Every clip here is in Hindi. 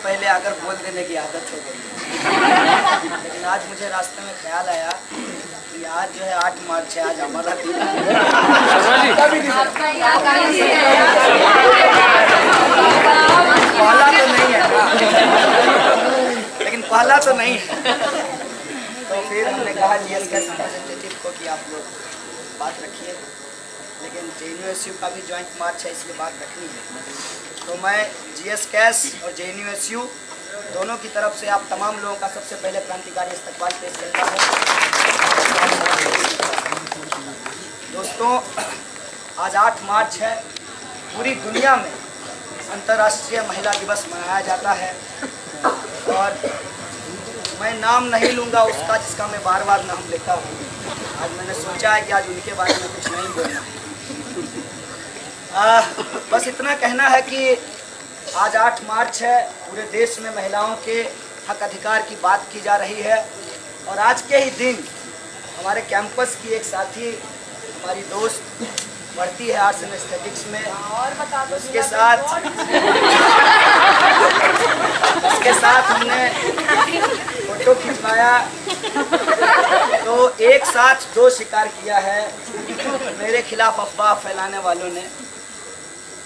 पहले आकर बोल देने की आदत हो गई। लेकिन आज मुझे रास्ते में ख्याल आया कि आज जो है 8 मार्च है, आज हमारा दिन पहला तो नहीं है ना, लेकिन पहला तो नहीं है। तो फिर हमने कहा जीएस कैश रिप्रेजेंटेटिव को कि आप लोग बात रखिए, लेकिन जेएनयूएसयू का भी ज्वाइंट मार्च है इसलिए बात रखनी है। तो मैं जीएस कैश और जेएनयूएसयू दोनों की तरफ से आप तमाम लोगों का सबसे पहले क्रांतिकारी इस्तकबाल पेश करता हूँ। दोस्तों, आज 8 मार्च है। पूरी दुनिया में अंतर्राष्ट्रीय महिला दिवस मनाया जाता है और मैं नाम नहीं लूँगा उसका जिसका मैं बार बार नाम लेता हूँ। आज मैंने सोचा है कि आज उनके बारे में कुछ नहीं बोलना है। बस इतना कहना है कि आज 8 मार्च है, पूरे देश में महिलाओं के हक अधिकार की बात की जा रही है। और आज के ही दिन हमारे कैंपस की एक साथी, हमारी दोस्त पढ़ती है आर्ट्स एंड एस्थेटिक्स में, और बता दो उसके साथ हमने फोटो खिंचवाया। तो एक साथ 2 शिकार किया है मेरे खिलाफ अफवाह फैलाने वालों ने।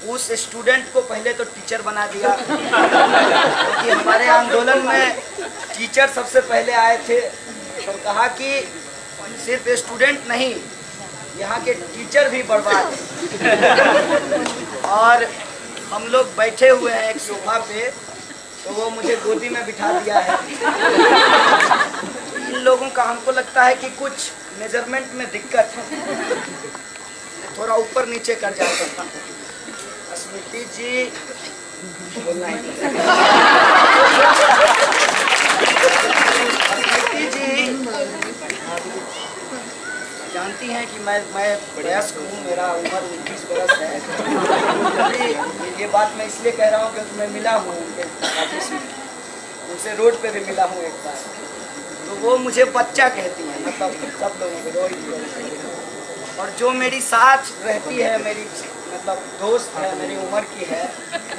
उस स्टूडेंट को पहले तो टीचर बना दिया, क्योंकि हमारे आंदोलन में टीचर सबसे पहले आए थे। तो कहा कि सिर्फ स्टूडेंट नहीं, यहाँ के टीचर भी बर्बाद हैं। और हम लोग बैठे हुए हैं एक सोफा पे, तो वो मुझे गोदी में बिठा दिया है। इन लोगों का हमको लगता है कि कुछ मेजरमेंट में दिक्कत है, थोड़ा ऊपर नीचे कर जाता हूँ। स्मृति जी बोलना है। स्मृति जी जानती हैं कि मैं वयस्क हूँ, मेरा उम्र 29 बरस है। ये बात मैं इसलिए कह रहा हूँ क्योंकि मैं मिला हूँ उनके ऑफिस में, उनसे रोड पे भी मिला हूँ एक बार। तो वो मुझे बच्चा कहती हैं, मतलब सब लोगों को रोहित। और जो मेरी साथ रहती है, मेरी मतलब दोस्त है, मेरी उम्र की है,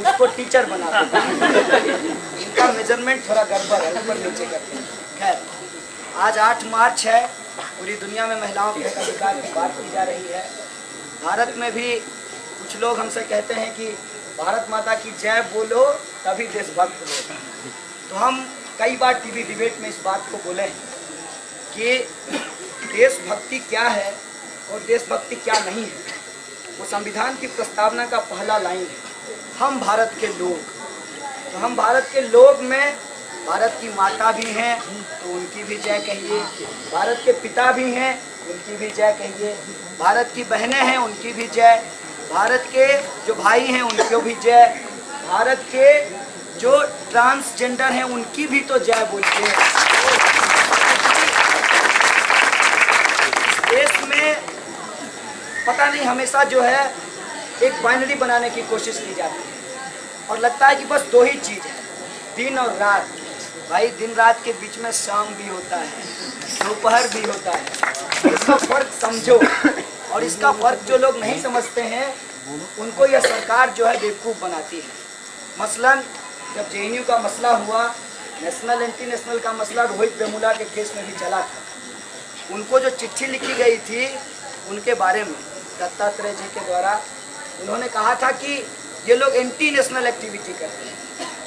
उसको टीचर बना देता है। इनका मेजरमेंट थोड़ा गड़बड़ है, ऊपर नीचे करते हैं। खैर, आज 8 मार्च है, पूरी दुनिया में महिलाओं के अधिकार की बात की जा रही है। भारत में भी कुछ लोग हमसे कहते हैं कि भारत माता की जय बोलो तभी देशभक्त हो। तो हम कई बार टीवी डिबेट में इस बात को बोले कि देशभक्ति क्या है और देशभक्ति क्या नहीं है। वो संविधान की प्रस्तावना का पहला लाइन है, हम भारत के लोग। तो हम भारत के लोग में भारत की माता भी हैं तो उनकी भी जय कहिए, भारत के पिता भी हैं उनकी भी जय कहिए, भारत की बहनें हैं उनकी भी जय, भारत के जो भाई हैं उनको भी जय, भारत के जो ट्रांसजेंडर हैं उनकी भी तो जय बोलिए। देश में पता नहीं हमेशा जो है एक बाइनरी बनाने की कोशिश की जाती है और लगता है कि बस 2 ही चीज़ है, दिन और रात। भाई, दिन रात के बीच में शाम भी होता है, दोपहर भी होता है। इसका फर्क समझो। और इसका फर्क जो लोग नहीं समझते हैं उनको यह सरकार जो है बेवकूफ़ बनाती है। मसलन जब जेएनयू का मसला हुआ, नेशनल एंटी नेशनल का मसला रोहित वेमुला के केस में भी चला था। उनको जो चिट्ठी लिखी गई थी उनके बारे में दत्तात्रेय जी के द्वारा, उन्होंने कहा था कि ये लोग एंटी नेशनल एक्टिविटी करते हैं।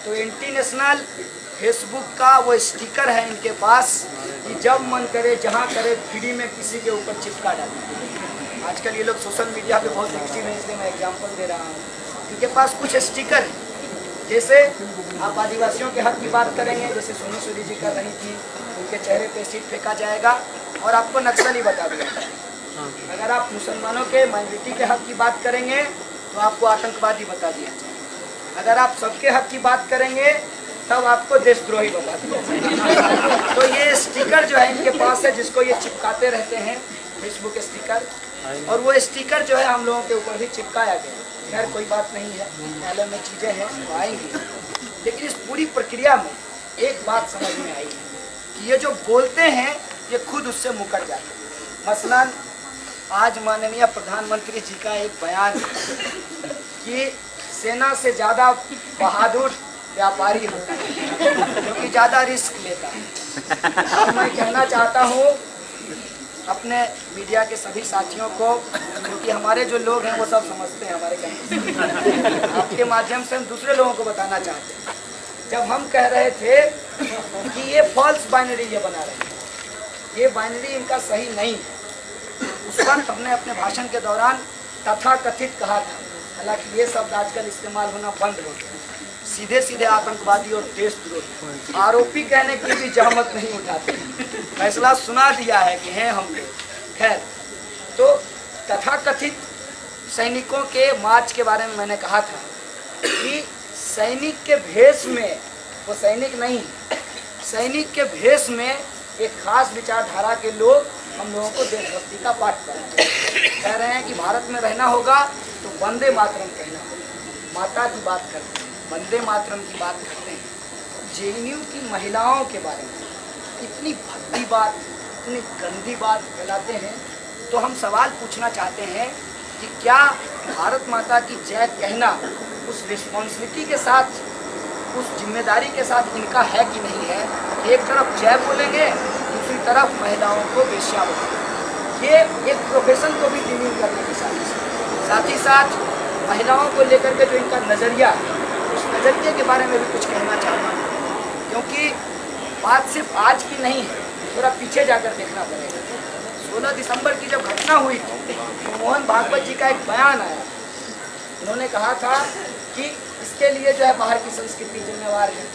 तो एंटी नेशनल फेसबुक का वो स्टिकर है इनके पास कि जब मन करे जहाँ करे फ्री में किसी के ऊपर चिपका डालें। आजकल ये लोग सोशल मीडिया पे बहुत एक्टिव है, इसलिए मैं एग्जांपल दे रहा हूँ। इनके पास कुछ स्टिकर है, जैसे आप आदिवासियों के हक की बात करेंगे, जैसे सोनी सूरी जी कर रही थी, उनके चेहरे पे एसिड फेंका जाएगा और आपको नक्सली बता दिया जाएगा। अगर आप मुसलमानों के माइनॉरिटी के हक की बात करेंगे तो आपको आतंकवादी बता दिया जाएगा। अगर आप सबके हक की बात करेंगे तब आपको देशद्रोही बता दिया जाएगा। तो ये स्टिकर जो है इनके पास है, जिसको ये चिपकाते रहते हैं, फेसबुक स्टिकर। और वो स्टिकर जो है हम लोगों के ऊपर भी चिपकाया गया। खैर कोई बात नहीं है, न्यायालय में चीज़ें हैं वो आएंगी। लेकिन इस पूरी प्रक्रिया में एक बात समझ में आई कि ये जो बोलते हैं ये खुद उससे मुकर जाते हैं। मसलन आज माननीय प्रधानमंत्री जी का एक बयान कि सेना से ज़्यादा बहादुर व्यापारी होता है, क्योंकि ज़्यादा रिस्क लेता है। और मैं कहना चाहता हूँ अपने मीडिया के सभी साथियों को, क्योंकि हमारे जो लोग हैं वो सब समझते हैं हमारे कहने, आपके माध्यम से हम दूसरे लोगों को बताना चाहते हैं। जब हम कह रहे थे कि ये फॉल्स बाइनरी ये बना रहे हैं, ये बाइनरी इनका सही नहीं है, उस वक्त हमने अपने भाषण के दौरान तथाकथित कहा था। हालांकि ये शब्द आजकल इस्तेमाल होना बंद हो गया। सीधे सीधे आतंकवादी और देशद्रोही आरोपी कहने की भी जहमत नहीं उठाते, फैसला सुना दिया है कि हैं हम लोग। खैर, तो तथाकथित सैनिकों के मार्च के बारे में मैंने कहा था कि सैनिक के भेष में, वो सैनिक नहीं, सैनिक के भेष में एक खास विचारधारा के लोग हम लोगों को देशभक्ति का पाठ कराते हैं। कह रहे हैं कि भारत में रहना होगा तो वंदे मातरम कहना होगा। माता की बात करते हैं, वंदे मातरम की बात करते हैं। जेएनयू की महिलाओं के बारे में इतनी भद्दी बात, इतनी गंदी बात फैलाते हैं। तो हम सवाल पूछना चाहते हैं कि क्या भारत माता की जय कहना उस रिस्पॉन्सिबिलिटी के साथ, उस जिम्मेदारी के साथ इनका है कि नहीं है? एक तरफ जय बोलेंगे, दूसरी तरफ महिलाओं को वेश्या बोलेंगे। ये एक प्रोफेशन को भी डिमीन करने के साथ ही साथ महिलाओं को लेकर के जो इनका नज़रिया, उस नज़रिए के बारे में भी कुछ कहना चाहता हूँ, क्योंकि बात सिर्फ आज की नहीं है, थोड़ा पीछे जाकर देखना पड़ेगा। 16 दिसंबर की जब घटना हुई तो मोहन भागवत जी का एक बयान आया। उन्होंने कहा था कि इसके लिए जो है बाहर की संस्कृति जिम्मेवार है।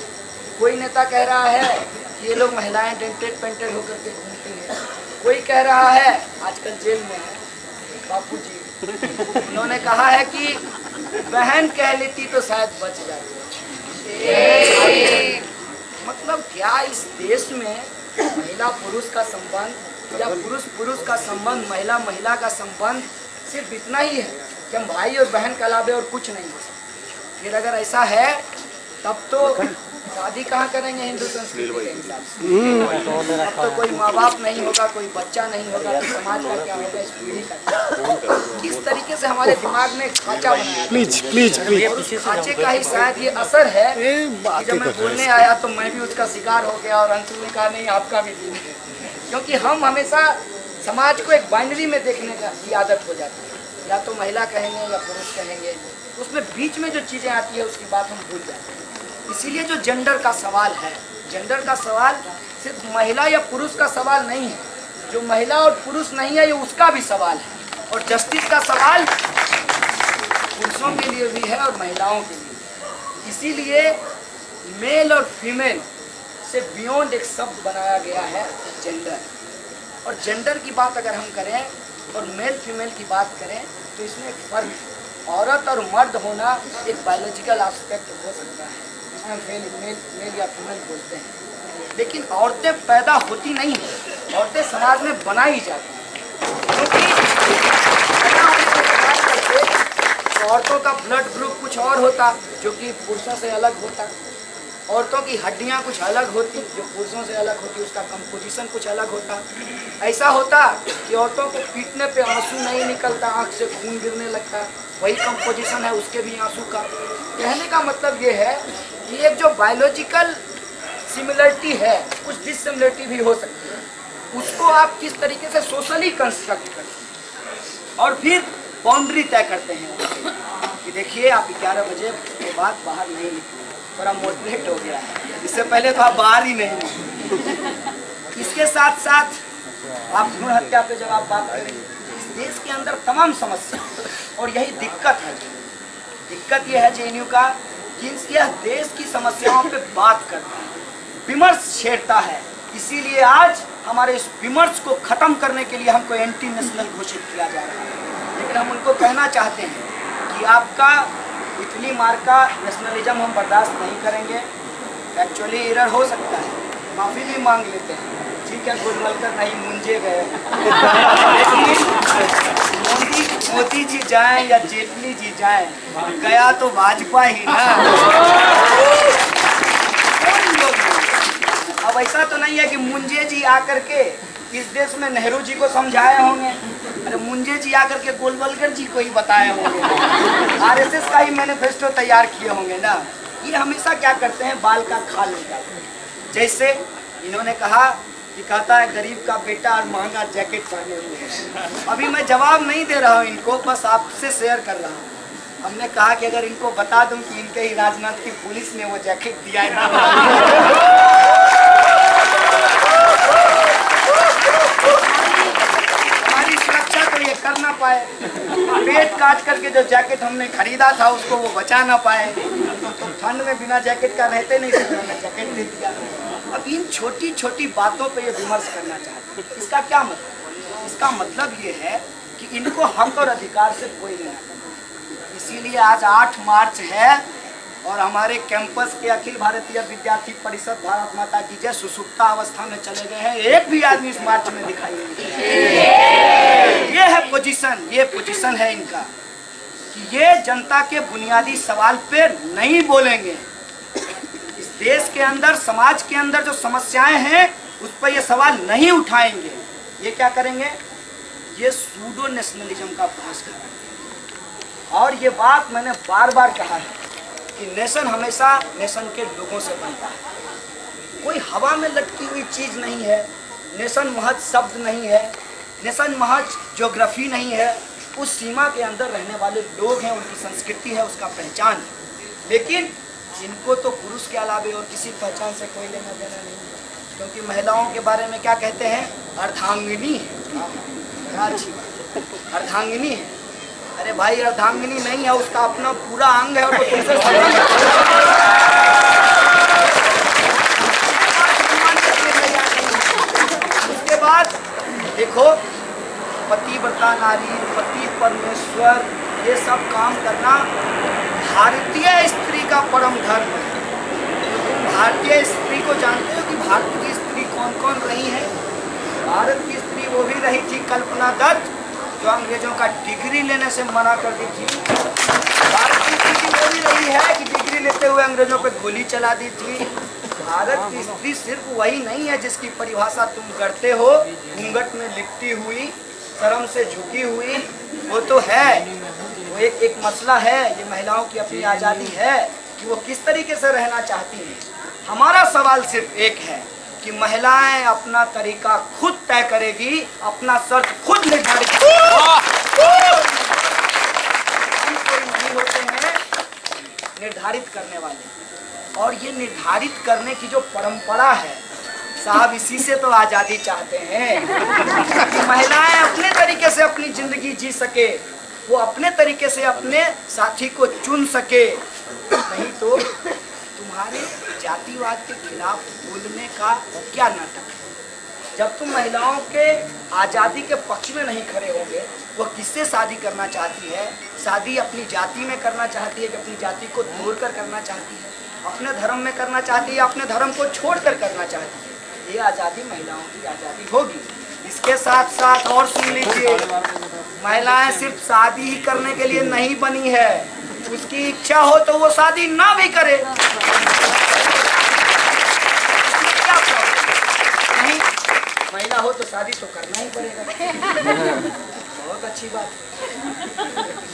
कोई नेता कह रहा है कि ये लोग महिलाएं डेंटेड पेंटेड होकर के घूमती हैं। कोई कह रहा है, आजकल जेल में है बापूजी, उन्होंने कहा है कि बहन कह लेती तो शायद बच जाती। मतलब क्या इस देश में महिला पुरुष का संबंध या पुरुष पुरुष का संबंध, महिला महिला का संबंध सिर्फ इतना ही है कि हम भाई और बहन के अलावा और कुछ नहीं हो सकते? फिर अगर ऐसा है तब तो शादी कहाँ करेंगे हिंदू संस्कृति के हिसाब से? अब तो कोई माँ बाप नहीं होगा, कोई बच्चा नहीं होगा, तो समाज का क्या होगा, इस पीढ़ी का? इस तरीके से हमारे दिमाग में खाचा बनाया। प्लीज खाचे का ही शायद ये असर है कि जब मैं बोलने आया तो मैं भी उसका शिकार हो गया और अंशु ने कहा नहीं आपका भी दिन है, क्योंकि हम हमेशा समाज को एक बाइनरी में देखने की आदत हो जाती है। या तो महिला कहेंगे या पुरुष कहेंगे, उसमें बीच में जो चीज़ें आती है उसकी बात हम भूल जाते हैं। इसीलिए जो जेंडर का सवाल है, जेंडर का सवाल सिर्फ महिला या पुरुष का सवाल नहीं है। जो महिला और पुरुष नहीं है ये उसका भी सवाल है। और जस्टिस का सवाल पुरुषों के लिए भी है और महिलाओं के लिए। इसीलिए मेल और फीमेल से बियॉन्ड एक शब्द बनाया गया है जेंडर। और जेंडर की बात अगर हम करें और मेल फीमेल की बात करें तो इसमें एक फर्क है। औरत और मर्द होना एक बायोलॉजिकल एस्पेक्ट हो सकता है, जिसमें मेल या फीमेल बोलते हैं, लेकिन औरतें पैदा होती नहीं हैं, औरतें समाज में बनाई जाती हैं। क्योंकि पैदा होने की बात करते तो औरतों का ब्लड ग्रुप कुछ और होता जो कि पुरुषों से अलग होता। औरतों की हड्डियां कुछ अलग होती जो पुरुषों से अलग होती, उसका कंपोजिशन कुछ अलग होता। ऐसा होता कि औरतों को पीटने पे आंसू नहीं निकलता, आंख से खून गिरने लगता, वही कंपोजिशन है उसके भी आंसू का। कहने का मतलब ये है कि एक जो बायोलॉजिकल सिमिलरिटी है, कुछ डिससिमिलरिटी भी हो सकती है, उसको आप किस तरीके से सोशली कंस्ट्रक्ट करते हैं और फिर बाउंड्री तय करते हैं कि देखिए आप 11 बजे के बाद बाहर नहीं निकले, थोड़ा मोटिवेट हो गया है, इससे पहले तो आप बाहर ही नहीं निकले। इसके साथ साथ आप भ्रूण हत्या पे जब आप बात करें, इस देश के अंदर तमाम समस्या और यही दिक्कत है। दिक्कत यह है जेएनयू का कि यह देश की समस्याओं पे बात करता है, विमर्श छेड़ता है। इसीलिए आज हमारे इस विमर्श को खत्म करने के लिए हमको एंटी नेशनल घोषित किया जा रहा है। लेकिन हम उनको कहना चाहते हैं कि आपका इटली मार्का नेशनलिज्म हम बर्दाश्त नहीं करेंगे। एक्चुअली एरर हो सकता है, माफ़ी भी मांग लेते हैं, ठीक है, गोलवलकर नहीं मुंजे गए। मोदी जी जाएं या जेटली जी जाएं, गया तो भाजपा ही ना। अब ऐसा तो नहीं है कि मुंजे जी आकर के इस देश में नेहरू जी को समझाए होंगे, अरे मुंजे जी आकर के गोलवलकर जी को ही बताए होंगे, आरएसएस का ही मैनिफेस्टो तैयार किए होंगे ना। ये हमेशा क्या करते हैं, बाल का खाल निकालते हैं। जैसे इन्होंने कहा कि कहता है गरीब का बेटा और महंगा जैकेट पहने हुए हैं। अभी मैं जवाब नहीं दे रहा हूँ इनको, बस आपसे शेयर कर रहा हूँ। हमने कहा कि अगर इनको बता दूं कि इनके ही राजनाथ की पुलिस ने वो जैकेट दिया है ना, हमारी सुरक्षा तो ये कर ना पाए, पेट काट करके जो जैकेट हमने खरीदा था उसको वो बचा ना पाए, तो ठंड में बिना जैकेट का रहते नहीं, तो हमने जैकेट दे दिया। अब इन छोटी छोटी बातों पे ये विमर्श करना चाहते हैं। इसका क्या मतलब? इसका मतलब ये है कि इनको हक और अधिकार से कोई लेना देना। इसीलिए आज 8 मार्च है और हमारे कैंपस के अखिल भारतीय विद्यार्थी परिषद भारत माता की जय सुसुप्ता अवस्था में चले गए हैं। एक भी आदमी इस मार्च में दिखाई नहीं दिया। ये है पोजीशन, ये पोजीशन है इनका कि ये जनता के बुनियादी सवाल पे नहीं बोलेंगे। इस देश के अंदर, समाज के अंदर जो समस्याएं हैं उस पर ये सवाल नहीं उठाएंगे। ये क्या करेंगे? ये सूडो नेशनलिज्म का बहस करेंगे। और ये बात मैंने बार बार कहा है कि नेशन हमेशा नेशन के लोगों से बनता है। कोई हवा में लटकी हुई चीज़ नहीं है। नेशन महज शब्द नहीं है, नेशन महज ज्योग्राफी नहीं है। उस सीमा के अंदर रहने वाले लोग हैं, उनकी संस्कृति है, उसका पहचान है। लेकिन इनको तो पुरुष के अलावे और किसी पहचान से कोई लेना देना नहीं है, क्योंकि महिलाओं के बारे में क्या कहते हैं? अर्धांगिनी है। अच्छी बात, अर्धांगिनी है। अरे भाई, अर्धांगिनी नहीं है, उसका अपना पूरा अंग है और वो तुमसे उसके बाद देखो, पतिव्रता नारी, पति परमेश्वर, ये सब काम करना भारतीय स्त्री का परम धर्म है। तुम भारतीय स्त्री को जानते हो कि भारत की स्त्री कौन कौन रही है? भारत की स्त्री वो भी रही थी कल्पना दत्त, जो अंग्रेजों का डिग्री लेने से मना कर दी थी। भारत की स्त्री वो भी रही है कि डिग्री लेते हुए अंग्रेजों पे गोली चला दी थी। भारत की स्त्री सिर्फ वही नहीं है जिसकी परिभाषा तुम करते हो, घूंघट में लिपटी हुई, शर्म से झुकी हुई, वो तो है। वो एक मसला है, ये महिलाओं की अपनी आज़ादी है कि वो किस तरीके से रहना चाहती हैं। हमारा सवाल सिर्फ एक है कि महिलाएं अपना तरीका खुद तय करेगी, अपना शर्त खुद निर्धारित कोई नहीं होते हैं निर्धारित करने वाले। और ये निर्धारित करने की जो परंपरा है साहब, इसी से तो आज़ादी चाहते हैं कि महिलाएं अपने तरीके से अपनी जिंदगी जी सके, वो अपने तरीके से अपने साथी को चुन सके। नहीं तो तुम्हारे जातिवाद के खिलाफ बोलने का क्या नाटक है? जब तुम महिलाओं के आज़ादी के पक्ष में नहीं खड़े होंगे, वो किससे शादी करना चाहती है? शादी अपनी जाति में करना चाहती है कि अपनी जाति को तोड़कर करना चाहती है? अपने धर्म में करना चाहती है, अपने धर्म को छोड़कर करना चाहती है? ये आज़ादी महिलाओं की आज़ादी होगी। इसके साथ साथ और सुन लीजिए, महिलाएं सिर्फ शादी ही करने के लिए नहीं बनी है, उसकी इच्छा हो तो वो शादी ना भी करे। नहीं, महिला हो तो शादी तो करना ही पड़ेगा। बहुत अच्छी बात।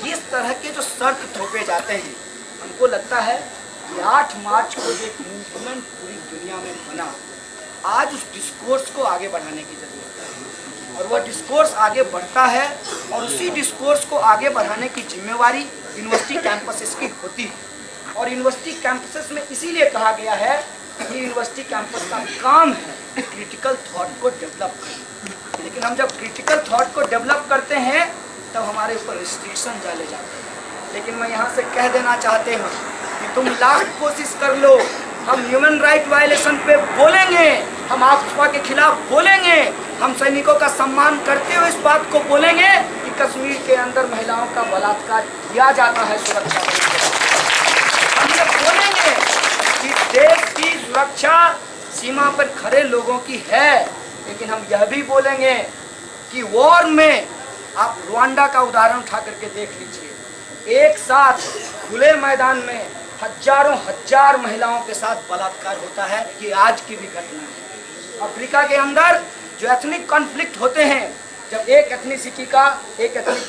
इस तरह के जो शर्त थोपे जाते हैं, हमको लगता है कि 8 मार्च को जो एक मूवमेंट पूरी दुनिया में बना, आज उस डिस्कोर्स को आगे बढ़ाने की जरूरत है। और वह डिस्कोर्स आगे बढ़ता है और उसी डिस्कोर्स को आगे बढ़ाने की जिम्मेवारी यूनिवर्सिटी कैंपसेस की होती है। और यूनिवर्सिटी कैंपसेस में इसीलिए कहा गया है कि यूनिवर्सिटी कैंपस का काम है क्रिटिकल थॉट को डेवलप करना। लेकिन हम जब क्रिटिकल थॉट को डेवलप करते हैं तब हमारे ऊपर रिस्ट्रिक्शन डाले जाते हैं। लेकिन मैं यहाँ से कह देना चाहते हूँ कि तुम लास्ट कोशिश कर लो, हम ह्यूमन राइट वायलेशन पे बोलेंगे, हम आफवा के खिलाफ बोलेंगे, हम सैनिकों का सम्मान करते हुए इस बात को बोलेंगे कि कश्मीर के अंदर महिलाओं का बलात्कार किया जाता है सुरक्षा। हम ये बोलेंगे कि देश की सुरक्षा सीमा पर खड़े लोगों की है। लेकिन हम यह भी बोलेंगे कि वॉर में, आप रुवांडा का उदाहरण उठा करके देख लीजिए, एक साथ खुले मैदान में हजारों हजार महिलाओं के साथ बलात्कार होता है। ये आज की भी घटना है। अफ्रीका के अंदर जो एथनिक कॉन्फ्लिक्ट होते हैं, जब एक एथनिसिटी का, एक एथनिक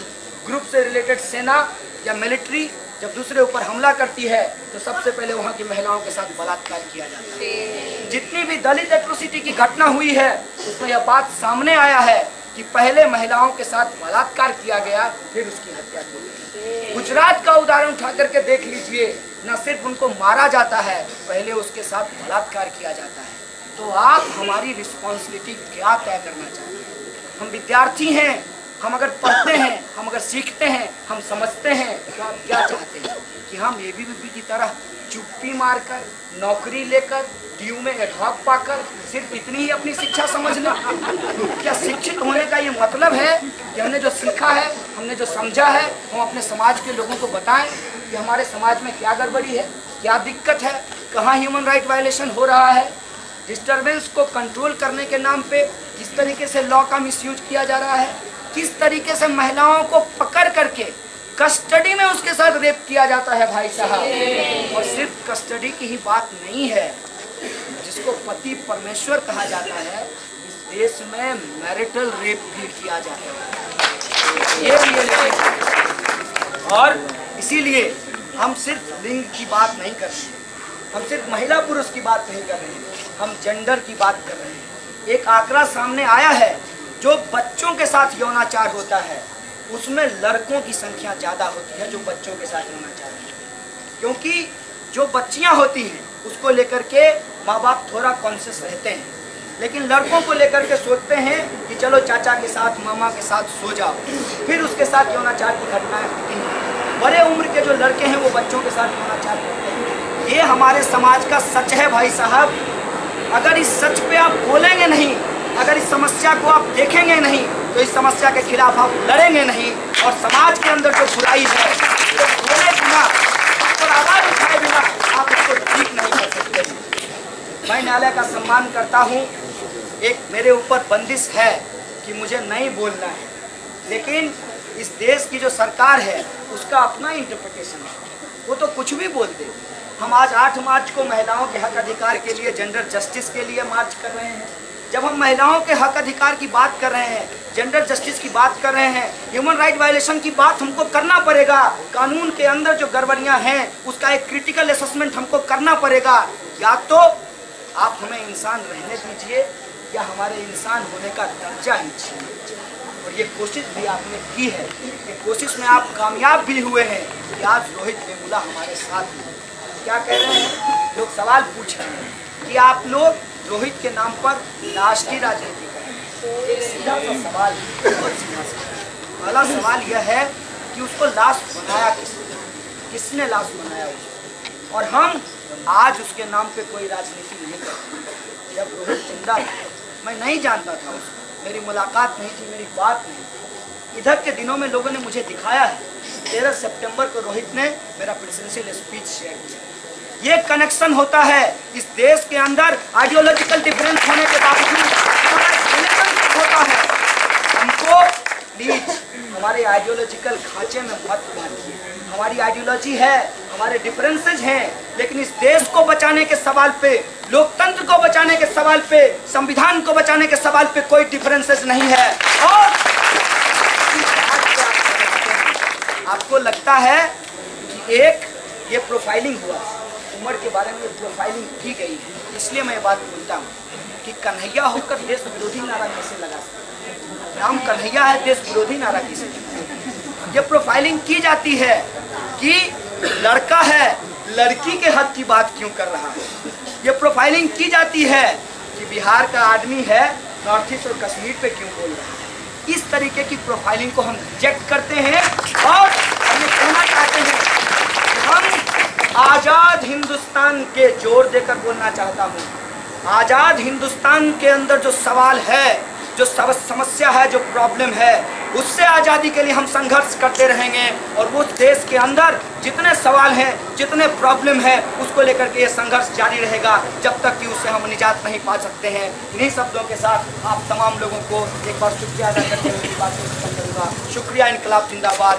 ग्रुप से रिलेटेड सेना या मिलिट्री जब दूसरे ऊपर हमला करती है तो सबसे पहले वहाँ की महिलाओं के साथ बलात्कार किया जाता है। जितनी भी दलित एट्रोसिटी की घटना हुई है उसमें यह बात सामने आया है कि पहले महिलाओं के साथ बलात्कार किया गया, फिर उसकी हत्या की गई। गुजरात का उदाहरण उठा करके देख लीजिए, न सिर्फ उनको मारा जाता है, पहले उसके साथ बलात्कार किया जाता है। तो आप हमारी रिस्पॉन्सिबिलिटी क्या तय करना चाहते हैं? हम विद्यार्थी हैं, हम अगर पढ़ते हैं, हम अगर सीखते हैं, हम समझते हैं, तो आप क्या चाहते हैं कि हम एबीवीपी की तरह चुप्पी मारकर, नौकरी लेकर, डीयू में एडहॉक पाकर सिर्फ इतनी ही अपनी शिक्षा समझ लें? क्या शिक्षित होने का ये मतलब है कि हमने जो सीखा है, हमने जो समझा है, हम अपने समाज के लोगों को बताएं कि हमारे समाज में क्या गड़बड़ी है, क्या दिक्कत है, कहाँ ह्यूमन राइट वायलेशन हो रहा है, डिस्टर्बेंस को कंट्रोल करने के नाम पे किस तरीके से लॉ का मिसयूज किया जा रहा है, किस तरीके से महिलाओं को पकड़ करके कस्टडी में उसके साथ रेप किया जाता है भाई साहब। और सिर्फ कस्टडी की ही बात नहीं है, जिसको पति परमेश्वर कहा जाता है, इस देश में मैरिटल रेप भी किया जाता है। ये रियलिटी। और इसीलिए हम सिर्फ लिंग की बात नहीं कर रहे, हम सिर्फ महिला पुरुष की बात नहीं कर रहे हैं, हम जेंडर की बात कर रहे हैं। एक आंकड़ा सामने आया है, जो बच्चों के साथ यौनाचार होता है उसमें लड़कों की संख्या ज़्यादा होती है जो बच्चों के साथ यौनाचार होता है, क्योंकि जो बच्चियां होती हैं उसको लेकर के माँ बाप थोड़ा कॉन्शियस रहते हैं, लेकिन लड़कों को लेकर के सोचते हैं कि चलो चाचा के साथ, मामा के साथ सो जाओ, फिर उसके साथ यौनाचार की घटनाएं होती हैं। बड़े उम्र के जो लड़के हैं वो बच्चों के साथ यौनाचार करते हैं। ये हमारे समाज का सच है भाई साहब। अगर इस सच पे आप बोलेंगे नहीं, अगर इस समस्या को आप देखेंगे नहीं, तो इस समस्या के खिलाफ आप लड़ेंगे नहीं, और समाज के अंदर जो बुराई है तो बोले बिना और आवाज उठाए बिना आप उसको ठीक नहीं कर सकते। मैं न्यायालय का सम्मान करता हूँ। एक मेरे ऊपर बंदिश है कि मुझे नहीं बोलना है, लेकिन इस देश की जो सरकार है उसका अपना इंटरप्रिटेशन है, वो तो कुछ भी बोल दे। हम आज 8 मार्च को महिलाओं के हक अधिकार के लिए, जेंडर जस्टिस के लिए मार्च कर रहे हैं। जब हम महिलाओं के हक अधिकार की बात कर रहे हैं, जेंडर जस्टिस की बात कर रहे हैं, ह्यूमन राइट वायलेशन की बात हमको करना पड़ेगा। कानून के अंदर जो गड़बड़ियां हैं उसका एक क्रिटिकल असेसमेंट हमको करना पड़ेगा। या तो आप हमें इंसान रहने दीजिए या हमारे इंसान होने का दर्जा ही छीन लीजिए। और ये कोशिश भी आपने की है, ये कोशिश में आप कामयाब भी हुए हैं कि आज रोहित वेमुला हमारे साथ हैं। क्या कह रहे हैं लोग? सवाल पूछ रहे हैं कि आप लोग रोहित के नाम पर लाश की राजनीति करें। एक सीधा सा सवाल, बहुत सीधा सा। पहला सवाल यह है कि उसको लाश बनाया किसने लाश बनाया उसको? और हम आज उसके नाम पे कोई राजनीति नहीं करते। जब रोहित जिंदा था मैं नहीं जानता था उसको, मेरी मुलाकात नहीं थी, मेरी बात नहीं थी। इधर के दिनों में लोगों ने मुझे दिखाया है। 13 सितंबर को रोहित ने मेरा प्रेसिडेंशियल स्पीच शेयर किया। ये कनेक्शन होता है इस देश के अंदर। आइडियोलॉजिकल डिफरेंस होने के बावजूद होता है। हमको प्लीज हमारे आइडियोलॉजिकल खांचे में मत बांधिए। हमारी आइडियोलॉजी है, हमारे डिफरेंसेज हैं, लेकिन इस देश को बचाने के सवाल पे, लोकतंत्र को बचाने के सवाल पे, संविधान को बचाने के सवाल पे कोई डिफरेंसेज नहीं है। और आपको लगता है कि एक ये प्रोफाइलिंग हुआ, उम्र के बारे में प्रोफाइलिंग की गई है, इसलिए मैं बात बोलता हूँ कि कन्हैया होकर देश विरोधी नारा कैसे लगा सकते हैं? नाम कन्हैया है, देश विरोधी नारा किसे? ये प्रोफाइलिंग की जाती है कि लड़का है, लड़की के हक की बात क्यों कर रहा है। ये प्रोफाइलिंग की जाती है कि बिहार का आदमी है, नॉर्थ ईस्ट और कश्मीर पे क्यों बोल रहा है। इस तरीके की प्रोफाइलिंग को हम रिजेक्ट करते हैं और हमें कहना चाहते हैं कि हम आज़ाद हिंदुस्तान के जोर देकर बोलना चाहता हूँ। आज़ाद हिंदुस्तान के अंदर जो सवाल है, जो समस्या है, जो प्रॉब्लम है, उससे आज़ादी के लिए हम संघर्ष करते रहेंगे। और वो देश के अंदर जितने सवाल हैं, जितने प्रॉब्लम है, उसको लेकर के ये संघर्ष जारी रहेगा जब तक कि उससे हम निजात नहीं पा सकते हैं। इन्हीं शब्दों के साथ आप तमाम लोगों को एक बार शुक्रिया अदा करते हुए मेरी बात को खत्म करूँगा। शुक्रिया। इनकलाब जिंदाबाद।